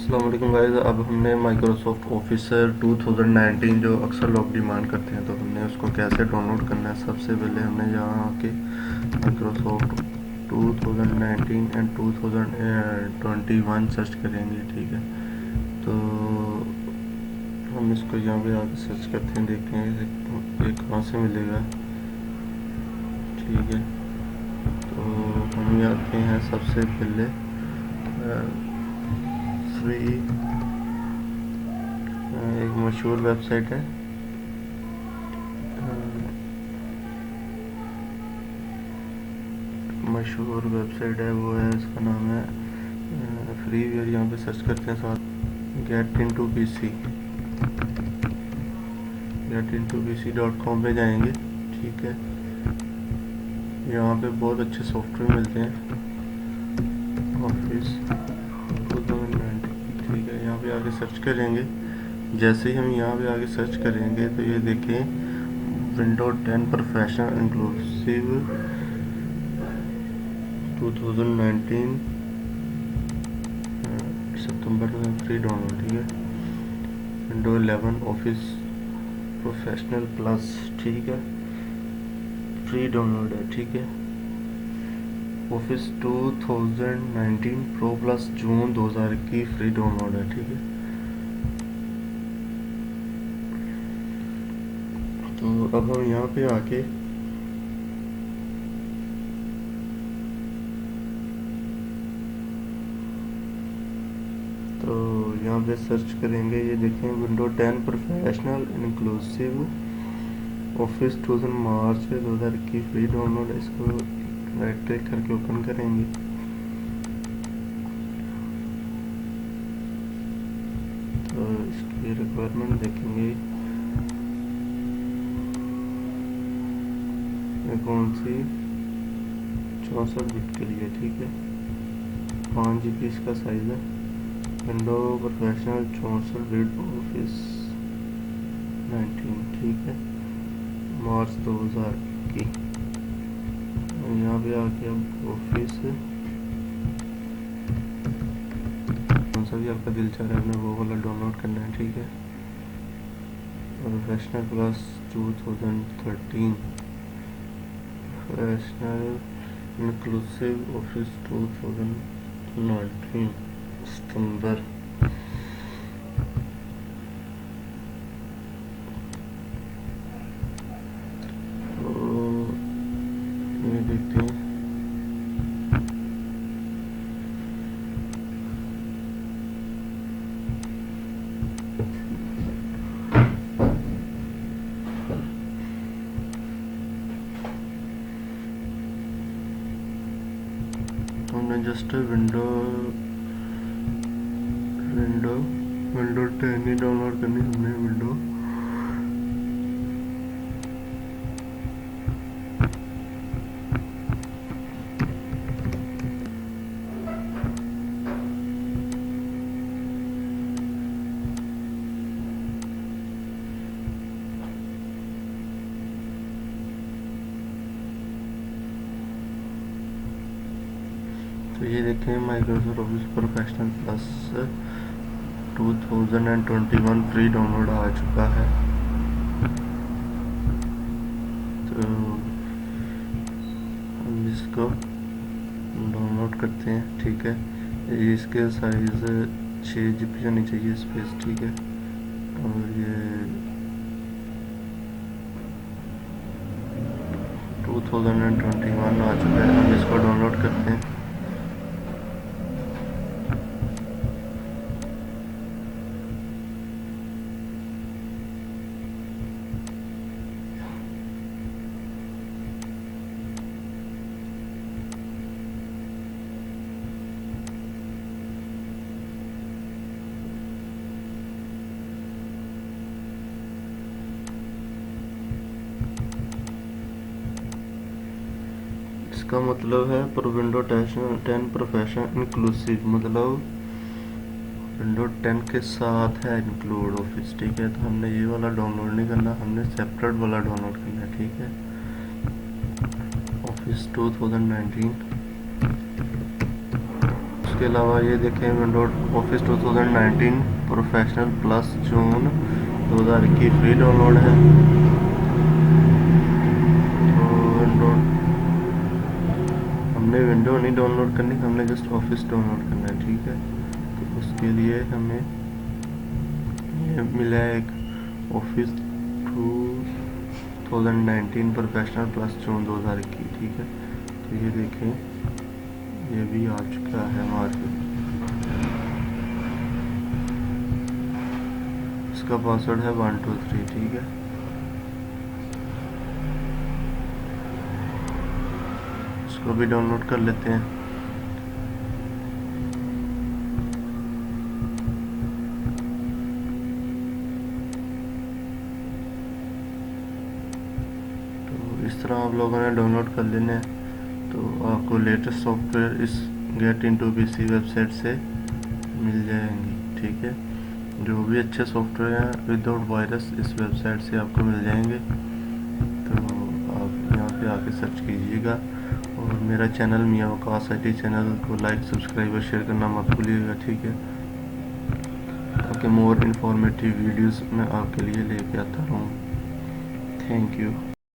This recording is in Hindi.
अस्सलाम वालेकुम गाइस। अब हमने माइक्रोसॉफ्ट ऑफिस 2019 जो अक्सर लोग डिमांड करते हैं, तो हमने उसको कैसे डाउनलोड करना है। सबसे पहले हमने यहाँ आके माइक्रोसॉफ्ट 2019 एंड 2021 सर्च करेंगे, ठीक है। तो हम इसको यहाँ पे आके सर्च करते हैं, देखते हैं ये कहाँ से मिलेगा, ठीक है। तो हम यहाँ आते हैं सबसे पहले फ्री, एक मशहूर वेबसाइट है, मशहूर वेबसाइट है, वो है, इसका नाम है फ्री वेयर। यहाँ पे सर्च करते हैं साथ get in to P C, getintoPC.com पे जाएंगे, ठीक है। यहाँ पे बहुत अच्छे सॉफ्टवेयर मिलते हैं, ऑफिस 2019, ठीक है। यहाँ पे आगे सर्च करेंगे। जैसे ही हम यहाँ पे आगे सर्च करेंगे तो ये देखें, विंडो 10 प्रोफेशनल इंक्लूसिव 2019 सितंबर में फ्री डाउनलोड, ठीक है। विंडो 11 ऑफिस प्रोफेशनल प्लस, ठीक है, फ्री डाउनलोड है, ठीक है। ऑफिस 2019 प्रो प्लस जून 2021 फ्री डाउनलोड है, ठीक है। तो अब हम यहाँ पे आके तो यहाँ पे सर्च करेंगे। ये देखें, विंडो 10 प्रोफेशनल इंक्लूसिव ऑफिस 2000 मार्च 2021 फ्री डाउनलोड। इसको राइट क्लिक करके ओपन करेंगे। तो इसकी रिक्वायरमेंट देखेंगे, कौन सी 64 बिट के लिए, ठीक है। 5 GB इसका साइज है। विंडो प्रोफेशनल 64 बिट ऑफिस 19, ठीक है, मार्च 2000 की। यहाँ पे आके अब ऑफिस कौन सा भी आपका दिल चाह रहा है, हमें वो वाला डाउनलोड करना है, ठीक है। Professional plus 2013 professional inclusive office 2019 सितंबर। तो ये देखते हैं, हमने जस्ट विंडो विंडो विंडो 10 ही डाउनलोड करनी। हमने विंडो तो ये देखें, Microsoft office professional plus 2021 free download आ चुका है। तो हम इसको डाउनलोड करते हैं, ठीक है। इसके साइज़ 6 GB होनी चाहिए स्पेस, ठीक है। और ये 2021 आ चुका है। हम इसको डाउनलोड करते हैं। इसका मतलब है पर विंडो 10 प्रोफेशनल इंक्लूसिव, मतलब विंडो 10 के साथ है इंक्लूड ऑफिस, ठीक है। तो हमने ये वाला डाउनलोड नहीं करना, हमने सेपरेट वाला डाउनलोड करना है, ठीक है। ऑफिस 2019 उसके अलावा ये देखें विंडोज ऑफिस 2019 प्रोफेशनल प्लस जून 2021 फ्री डाउनलोड है। तो हमने विंडो नहीं डाउनलोड करनी, हमने जस्ट ऑफिस डाउनलोड करना है, ठीक है। तो उसके लिए हमें ये मिला है एक ऑफिस 2019 प्रोफेशनल प्लस जून 2021, ठीक है। तो ये देखें ये भी आ चुका है मार्केट। इसका पासवर्ड है 123, ठीक है। इसको भी डाउनलोड कर लेते हैं। तो इस तरह आप लोगों ने डाउनलोड कर लेना है। तो आपको लेटेस्ट सॉफ्टवेयर इस गेट इनटू पीसी वेबसाइट से मिल जाएंगी, ठीक है। जो भी अच्छे सॉफ्टवेयर हैं विदाउट वायरस इस वेबसाइट से आपको मिल जाएंगे। तो आप यहाँ पे आके सर्च कीजिएगा और मेरा channel Mian Waqas IT channel को लाइक सब्सक्राइब और शेयर करना मत भूलिएगा, ठीक है। ताकि मोर इन्फॉर्मेटिव वीडियोस मैं आपके लिए लेके आता रहूँ। Thank you.